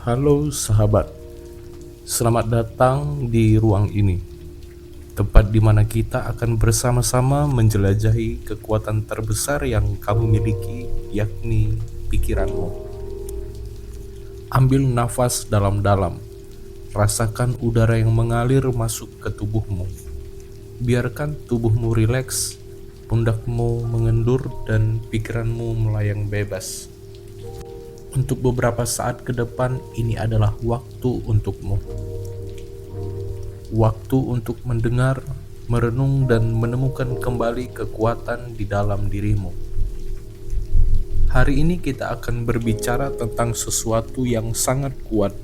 Halo sahabat, selamat datang di ruang ini, tempat di mana kita akan bersama-sama menjelajahi kekuatan terbesar yang kamu miliki, yakni pikiranmu. Ambil nafas dalam-dalam, rasakan udara yang mengalir masuk ke tubuhmu. Biarkan tubuhmu rileks, pundakmu mengendur, dan pikiranmu melayang bebas. Untuk beberapa saat ke depan, ini adalah waktu untukmu. Waktu untuk mendengar, merenung, dan menemukan kembali kekuatan di dalam dirimu. Hari ini kita akan berbicara tentang sesuatu yang sangat kuat,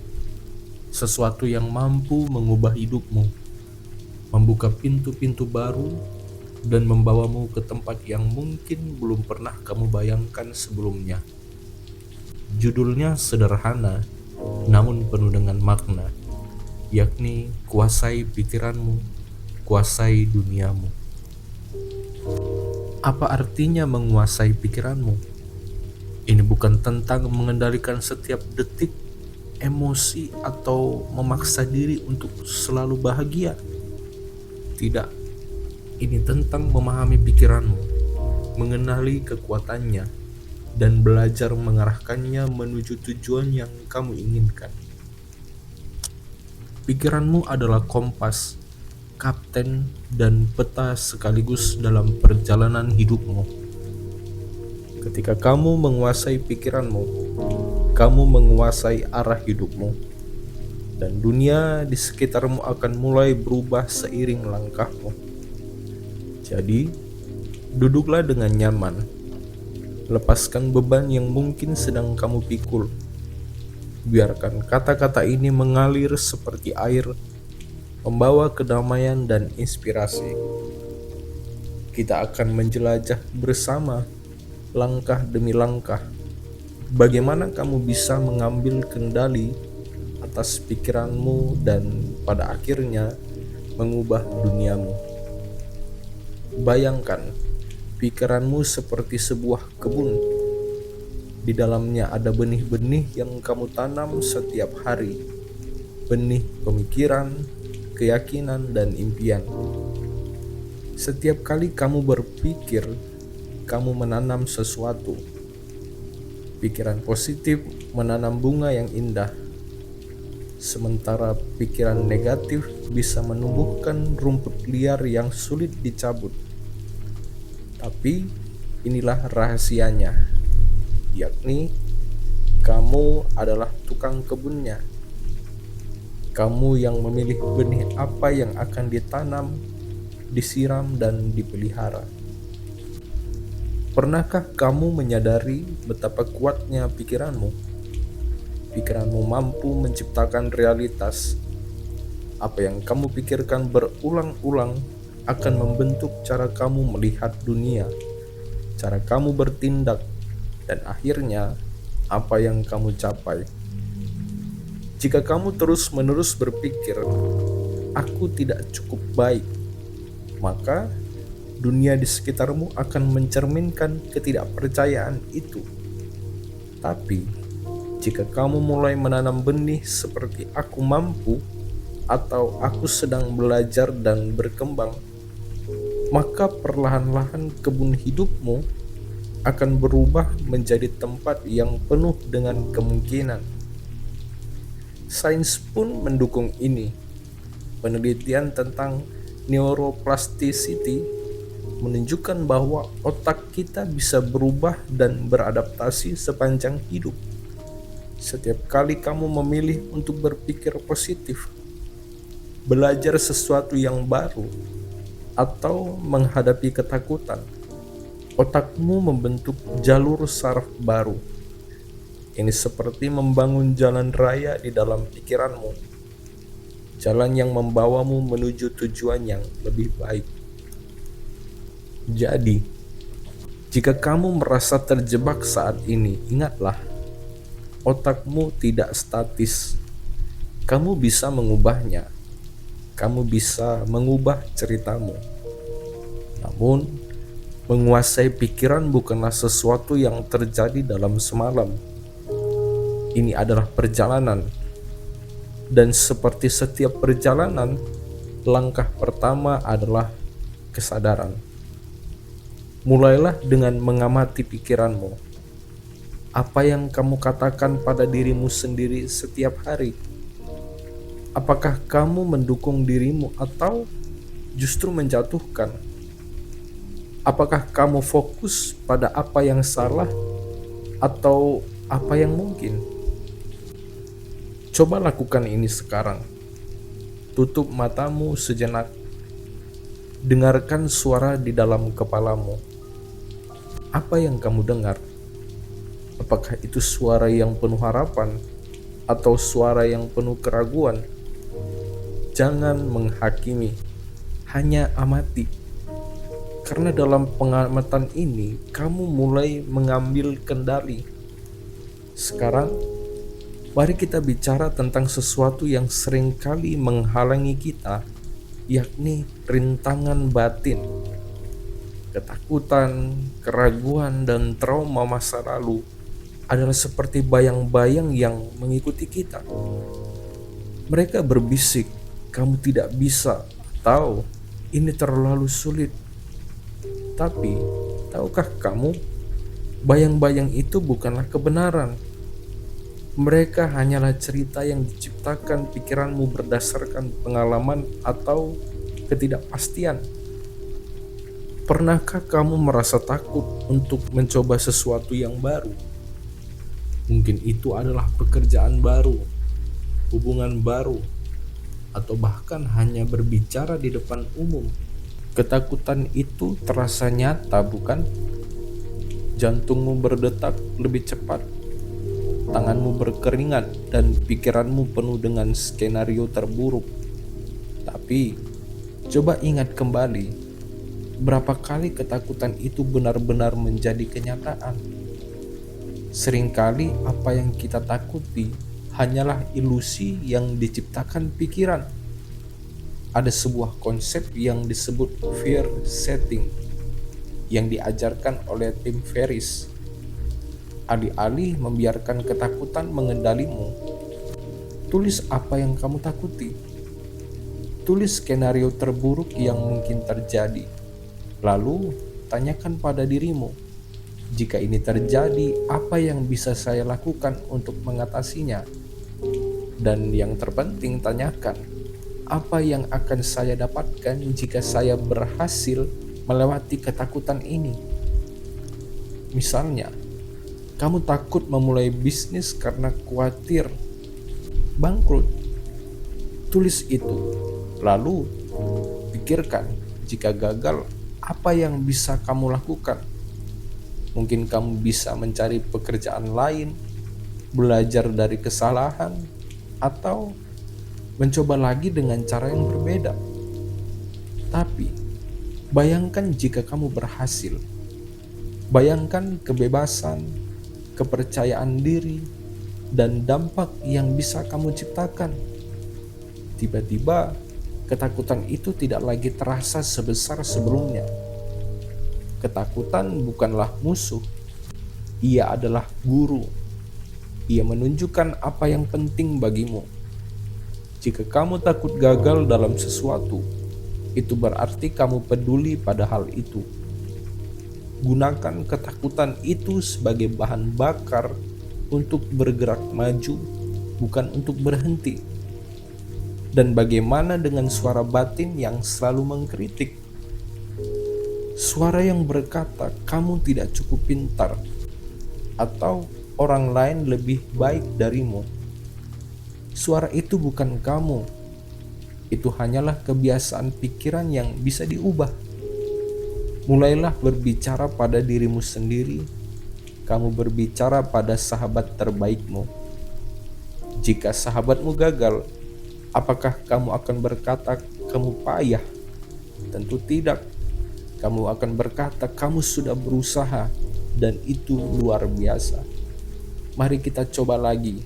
sesuatu yang mampu mengubah hidupmu, membuka pintu-pintu baru, dan membawamu ke tempat yang mungkin belum pernah kamu bayangkan sebelumnya. Judulnya sederhana, namun penuh dengan makna, yakni kuasai pikiranmu, kuasai duniamu. Apa artinya menguasai pikiranmu? Ini bukan tentang mengendalikan setiap detik, emosi, atau memaksa diri untuk selalu bahagia. Tidak, ini tentang memahami pikiranmu, mengenali kekuatannya, dan belajar mengarahkannya menuju tujuan yang kamu inginkan. Pikiranmu adalah kompas, kapten, dan peta sekaligus dalam perjalanan hidupmu. Ketika kamu menguasai pikiranmu, kamu menguasai arah hidupmu, dan dunia di sekitarmu akan mulai berubah seiring langkahmu. Jadi, duduklah dengan nyaman, lepaskan beban yang mungkin sedang kamu pikul. Biarkan kata-kata ini mengalir seperti air, membawa kedamaian dan inspirasi. Kita akan menjelajah bersama, langkah demi langkah, bagaimana kamu bisa mengambil kendali atas pikiranmu dan pada akhirnya mengubah duniamu. Bayangkan, pikiranmu seperti sebuah kebun. Di dalamnya ada benih-benih yang kamu tanam setiap hari. Benih pemikiran, keyakinan, dan impian. Setiap kali kamu berpikir, kamu menanam sesuatu. Pikiran positif menanam bunga yang indah, sementara pikiran negatif bisa menumbuhkan rumput liar yang sulit dicabut. Tapi inilah rahasianya, yakni kamu adalah tukang kebunnya. Kamu yang memilih benih apa yang akan ditanam, disiram, dan dipelihara. Pernahkah kamu menyadari betapa kuatnya pikiranmu? Pikiranmu mampu menciptakan realitas. Apa yang kamu pikirkan berulang-ulang akan membentuk cara kamu melihat dunia, cara kamu bertindak, dan akhirnya apa yang kamu capai. Jika kamu terus-menerus berpikir, "Aku tidak cukup baik," maka dunia di sekitarmu akan mencerminkan ketidakpercayaan itu. Tapi, jika kamu mulai menanam benih seperti "aku mampu" atau "aku sedang belajar dan berkembang," maka perlahan-lahan kebun hidupmu akan berubah menjadi tempat yang penuh dengan kemungkinan. Sains pun mendukung ini. Penelitian tentang neuroplasticity menunjukkan bahwa otak kita bisa berubah dan beradaptasi sepanjang hidup. Setiap kali kamu memilih untuk berpikir positif, belajar sesuatu yang baru, atau menghadapi ketakutan, otakmu membentuk jalur saraf baru. Ini seperti membangun jalan raya di dalam pikiranmu, jalan yang membawamu menuju tujuan yang lebih baik. Jadi, jika kamu merasa terjebak saat ini, ingatlah, otakmu tidak statis. Kamu bisa mengubahnya. Kamu bisa mengubah ceritamu. Namun, menguasai pikiran bukanlah sesuatu yang terjadi dalam semalam. Ini adalah perjalanan, dan seperti setiap perjalanan, langkah pertama adalah kesadaran. Mulailah dengan mengamati pikiranmu. Apa yang kamu katakan pada dirimu sendiri setiap hari? Apakah kamu mendukung dirimu atau justru menjatuhkan? Apakah kamu fokus pada apa yang salah atau apa yang mungkin? Coba lakukan ini sekarang. Tutup matamu sejenak. Dengarkan suara di dalam kepalamu. Apa yang kamu dengar? Apakah itu suara yang penuh harapan atau suara yang penuh keraguan? Jangan menghakimi, hanya amati. Karena dalam pengamatan ini, kamu mulai mengambil kendali. Sekarang, mari kita bicara tentang sesuatu yang seringkali menghalangi kita, yakni rintangan batin. Ketakutan, keraguan, dan trauma masa lalu adalah seperti bayang-bayang yang mengikuti kita. Mereka berbisik, "Kamu tidak bisa," atau "Ini terlalu sulit." Tapi, tahukah kamu, bayang-bayang itu bukanlah kebenaran. Mereka hanyalah cerita yang diciptakan pikiranmu berdasarkan pengalaman atau ketidakpastian. Pernahkah kamu merasa takut untuk mencoba sesuatu yang baru? Mungkin itu adalah pekerjaan baru, hubungan baru, atau bahkan hanya berbicara di depan umum. Ketakutan itu terasa nyata, bukan? Jantungmu berdetak lebih cepat, tanganmu berkeringat, dan pikiranmu penuh dengan skenario terburuk. Tapi, coba ingat kembali, berapa kali ketakutan itu benar-benar menjadi kenyataan? Seringkali apa yang kita takuti hanyalah ilusi yang diciptakan pikiran. Ada sebuah konsep yang disebut fear setting yang diajarkan oleh Tim Ferriss. Alih-alih membiarkan ketakutan mengendalimu, tulis apa yang kamu takuti. Tulis skenario terburuk yang mungkin terjadi. Lalu, tanyakan pada dirimu, jika ini terjadi, apa yang bisa saya lakukan untuk mengatasinya? Dan yang terpenting, tanyakan, apa yang akan saya dapatkan jika saya berhasil melewati ketakutan ini? Misalnya, kamu takut memulai bisnis karena khawatir bangkrut. Tulis itu, lalu pikirkan jika gagal, apa yang bisa kamu lakukan? Mungkin kamu bisa mencari pekerjaan lain, belajar dari kesalahan, atau mencoba lagi dengan cara yang berbeda. Tapi, bayangkan jika kamu berhasil. Bayangkan kebebasan, kepercayaan diri, dan dampak yang bisa kamu ciptakan. Tiba-tiba, ketakutan itu tidak lagi terasa sebesar sebelumnya. Ketakutan bukanlah musuh. Ia adalah guru. Ia menunjukkan apa yang penting bagimu. Jika kamu takut gagal dalam sesuatu, itu berarti kamu peduli pada hal itu. Gunakan ketakutan itu sebagai bahan bakar untuk bergerak maju, bukan untuk berhenti. Dan bagaimana dengan suara batin yang selalu mengkritik? Suara yang berkata, "Kamu tidak cukup pintar," atau "Orang lain lebih baik darimu." Suara itu bukan kamu. Itu hanyalah kebiasaan pikiran yang bisa diubah. Mulailah berbicara pada dirimu sendiri. Kamu berbicara pada sahabat terbaikmu. Jika sahabatmu gagal, apakah kamu akan berkata, "Kamu payah"? Tentu tidak. Kamu akan berkata, "Kamu sudah berusaha, dan itu luar biasa." Mari kita coba lagi.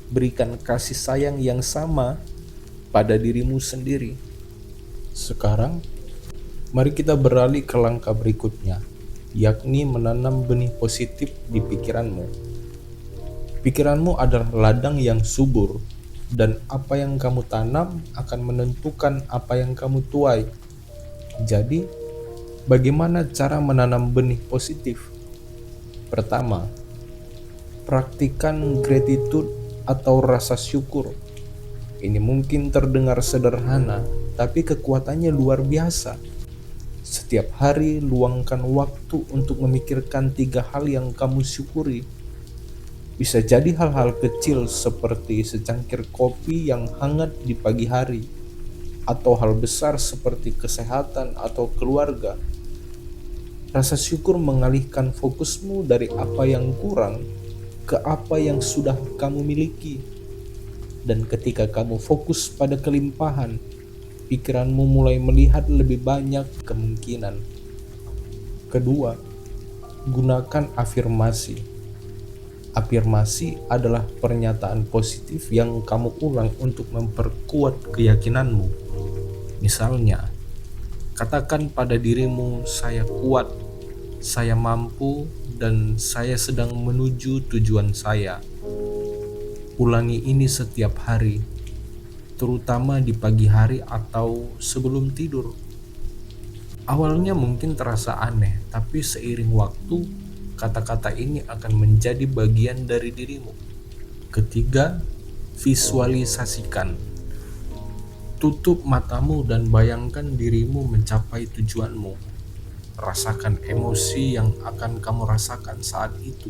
Berikan kasih sayang yang sama pada dirimu sendiri. Sekarang, mari kita beralih ke langkah berikutnya, yakni menanam benih positif di pikiranmu. Pikiranmu adalah ladang yang subur, dan apa yang kamu tanam akan menentukan apa yang kamu tuai. Jadi, bagaimana cara menanam benih positif? Pertama, praktikan gratitude atau rasa syukur. Ini mungkin terdengar sederhana, tapi kekuatannya luar biasa. Setiap hari luangkan waktu untuk memikirkan 3 hal yang kamu syukuri. Bisa jadi hal-hal kecil seperti secangkir kopi yang hangat di pagi hari, atau hal besar seperti kesehatan atau keluarga. Rasa syukur mengalihkan fokusmu dari apa yang kurang ke apa yang sudah kamu miliki. Dan ketika kamu fokus pada kelimpahan, pikiranmu mulai melihat lebih banyak kemungkinan. Kedua, gunakan afirmasi. Afirmasi adalah pernyataan positif yang kamu ulang untuk memperkuat keyakinanmu. Misalnya, katakan pada dirimu, "Saya kuat, saya mampu, dan saya sedang menuju tujuan saya." Ulangi ini setiap hari, terutama di pagi hari atau sebelum tidur. Awalnya mungkin terasa aneh, tapi seiring waktu, kata-kata ini akan menjadi bagian dari dirimu. Ketiga, visualisasikan. Tutup matamu dan bayangkan dirimu mencapai tujuanmu. Rasakan emosi yang akan kamu rasakan saat itu.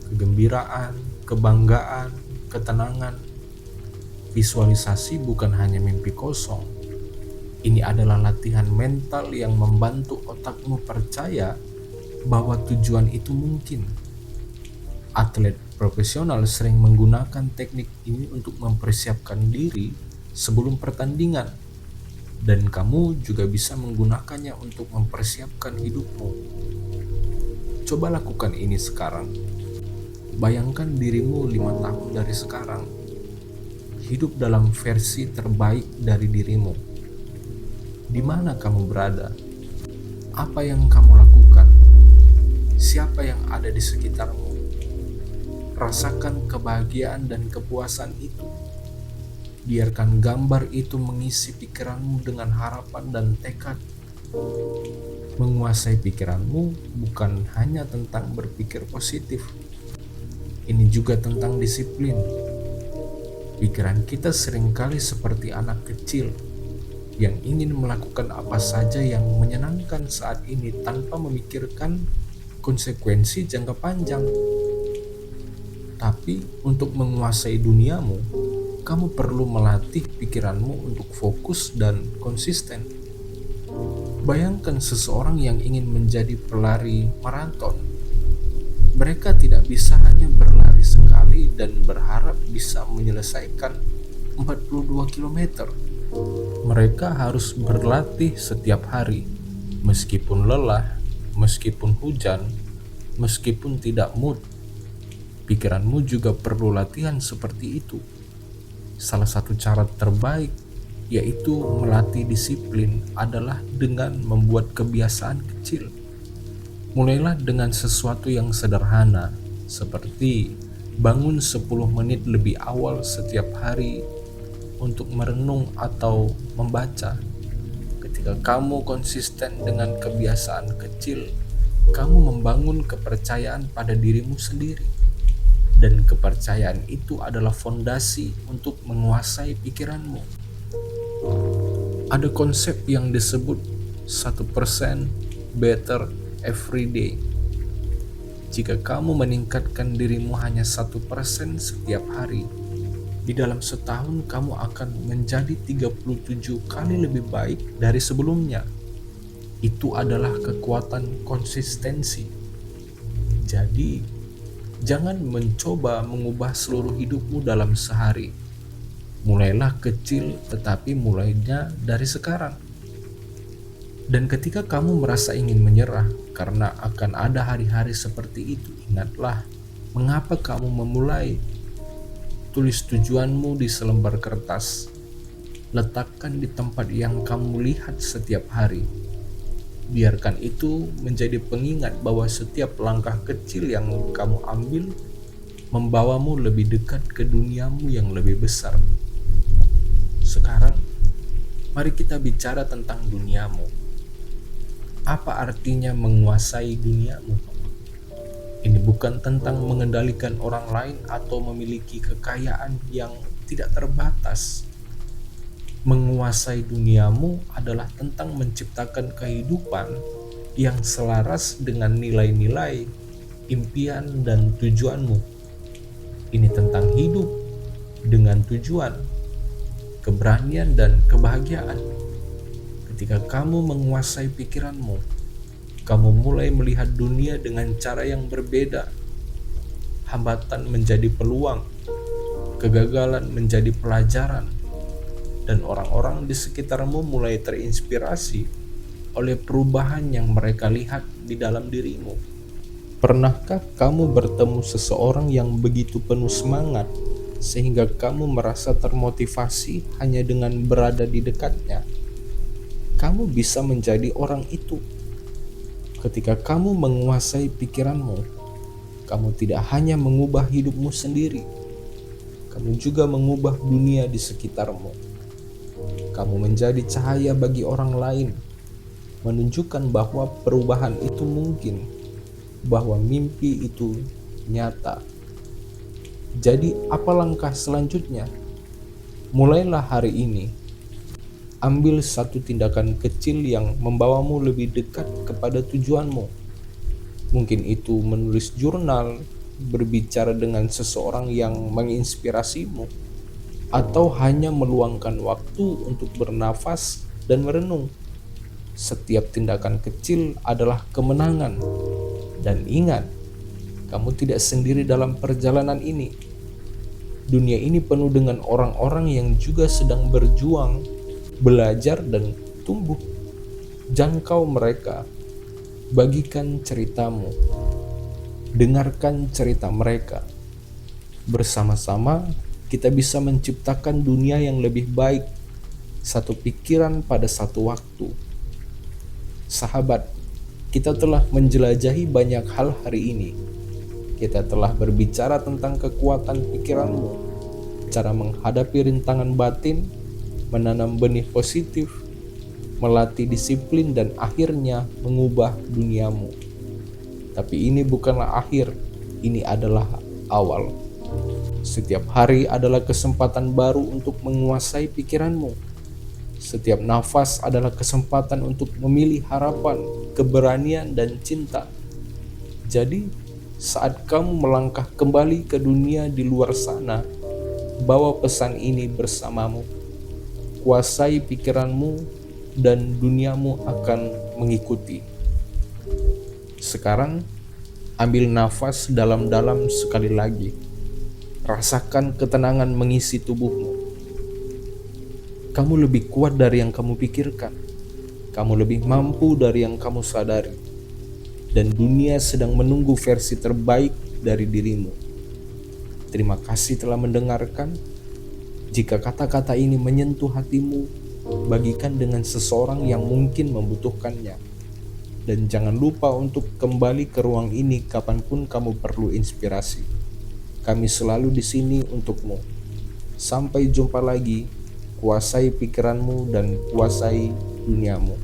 Kegembiraan, kebanggaan, ketenangan. Visualisasi bukan hanya mimpi kosong. Ini adalah latihan mental yang membantu otakmu percaya bahwa tujuan itu mungkin. Atlet profesional sering menggunakan teknik ini untuk mempersiapkan diri sebelum pertandingan, dan kamu juga bisa menggunakannya untuk mempersiapkan hidupmu. Coba lakukan ini sekarang. Bayangkan dirimu 5 tahun dari sekarang, hidup dalam versi terbaik dari dirimu. Di mana kamu berada? Apa yang kamu lakukan? Siapa yang ada di sekitarmu? Rasakan kebahagiaan dan kepuasan itu. Biarkan gambar itu mengisi pikiranmu dengan harapan dan tekad. Menguasai pikiranmu bukan hanya tentang berpikir positif. Ini juga tentang disiplin. Pikiran kita seringkali seperti anak kecil yang ingin melakukan apa saja yang menyenangkan saat ini tanpa memikirkan konsekuensi jangka panjang. Tapi untuk menguasai duniamu, kamu perlu melatih pikiranmu untuk fokus dan konsisten. Bayangkan seseorang yang ingin menjadi pelari maraton. Mereka tidak bisa hanya berlari sekali dan berharap bisa menyelesaikan 42 km. Mereka harus berlatih setiap hari, meskipun lelah, meskipun hujan, meskipun tidak mood. Pikiranmu juga perlu latihan seperti itu. Salah satu cara terbaik yaitu melatih disiplin adalah dengan membuat kebiasaan kecil. Mulailah dengan sesuatu yang sederhana, seperti bangun 10 menit lebih awal setiap hari untuk merenung atau membaca. Ketika kamu konsisten dengan kebiasaan kecil, kamu membangun kepercayaan pada dirimu sendiri. Dan kepercayaan itu adalah fondasi untuk menguasai pikiranmu. Ada konsep yang disebut 1% better every day. Jika kamu meningkatkan dirimu hanya 1% setiap hari, di dalam setahun kamu akan menjadi 37 kali lebih baik dari sebelumnya. Itu adalah kekuatan konsistensi. Jadi, jangan mencoba mengubah seluruh hidupmu dalam sehari. Mulailah kecil, tetapi mulainya dari sekarang. Dan ketika kamu merasa ingin menyerah karena akan ada hari-hari seperti itu, ingatlah mengapa kamu memulai. Tulis tujuanmu di selembar kertas. Letakkan di tempat yang kamu lihat setiap hari. Biarkan itu menjadi pengingat bahwa setiap langkah kecil yang kamu ambil membawamu lebih dekat ke duniamu yang lebih besar. Sekarang, mari kita bicara tentang duniamu. Apa artinya menguasai duniamu? Ini bukan tentang mengendalikan orang lain atau memiliki kekayaan yang tidak terbatas. Menguasai duniamu adalah tentang menciptakan kehidupan yang selaras dengan nilai-nilai, impian, dan tujuanmu. Ini tentang hidup dengan tujuan, keberanian, dan kebahagiaan. Ketika kamu menguasai pikiranmu, kamu mulai melihat dunia dengan cara yang berbeda. Hambatan menjadi peluang, kegagalan menjadi pelajaran, dan orang-orang di sekitarmu mulai terinspirasi oleh perubahan yang mereka lihat di dalam dirimu. Pernahkah kamu bertemu seseorang yang begitu penuh semangat sehingga kamu merasa termotivasi hanya dengan berada di dekatnya? Kamu bisa menjadi orang itu. Ketika kamu menguasai pikiranmu, kamu tidak hanya mengubah hidupmu sendiri, kamu juga mengubah dunia di sekitarmu. Kamu menjadi cahaya bagi orang lain, menunjukkan bahwa perubahan itu mungkin, bahwa mimpi itu nyata. Jadi, apa langkah selanjutnya? Mulailah hari ini. Ambil satu tindakan kecil yang membawamu lebih dekat kepada tujuanmu. Mungkin itu menulis jurnal, berbicara dengan seseorang yang menginspirasimu, atau hanya meluangkan waktu untuk bernafas dan merenung. Setiap tindakan kecil adalah kemenangan. Dan ingat, kamu tidak sendiri dalam perjalanan ini. Dunia ini penuh dengan orang-orang yang juga sedang berjuang, belajar, dan tumbuh. Jangkau mereka, bagikan ceritamu, dengarkan cerita mereka. Bersama-sama, kita bisa menciptakan dunia yang lebih baik, satu pikiran pada satu waktu. Sahabat, kita telah menjelajahi banyak hal hari ini. Kita telah berbicara tentang kekuatan pikiranmu, cara menghadapi rintangan batin, menanam benih positif, melatih disiplin, dan akhirnya mengubah duniamu. Tapi ini bukanlah akhir, ini adalah awal. Setiap hari adalah kesempatan baru untuk menguasai pikiranmu. Setiap nafas adalah kesempatan untuk memilih harapan, keberanian, dan cinta. Jadi, saat kamu melangkah kembali ke dunia di luar sana, bawa pesan ini bersamamu. Kuasai pikiranmu dan duniamu akan mengikuti. Sekarang, ambil nafas dalam-dalam sekali lagi. Rasakan ketenangan mengisi tubuhmu. Kamu lebih kuat dari yang kamu pikirkan. Kamu lebih mampu dari yang kamu sadari. Dan dunia sedang menunggu versi terbaik dari dirimu. Terima kasih telah mendengarkan. Jika kata-kata ini menyentuh hatimu, bagikan dengan seseorang yang mungkin membutuhkannya. Dan jangan lupa untuk kembali ke ruang ini kapanpun kamu perlu inspirasi. Kami selalu di sini untukmu. Sampai jumpa lagi. Kuasai pikiranmu dan kuasai duniamu.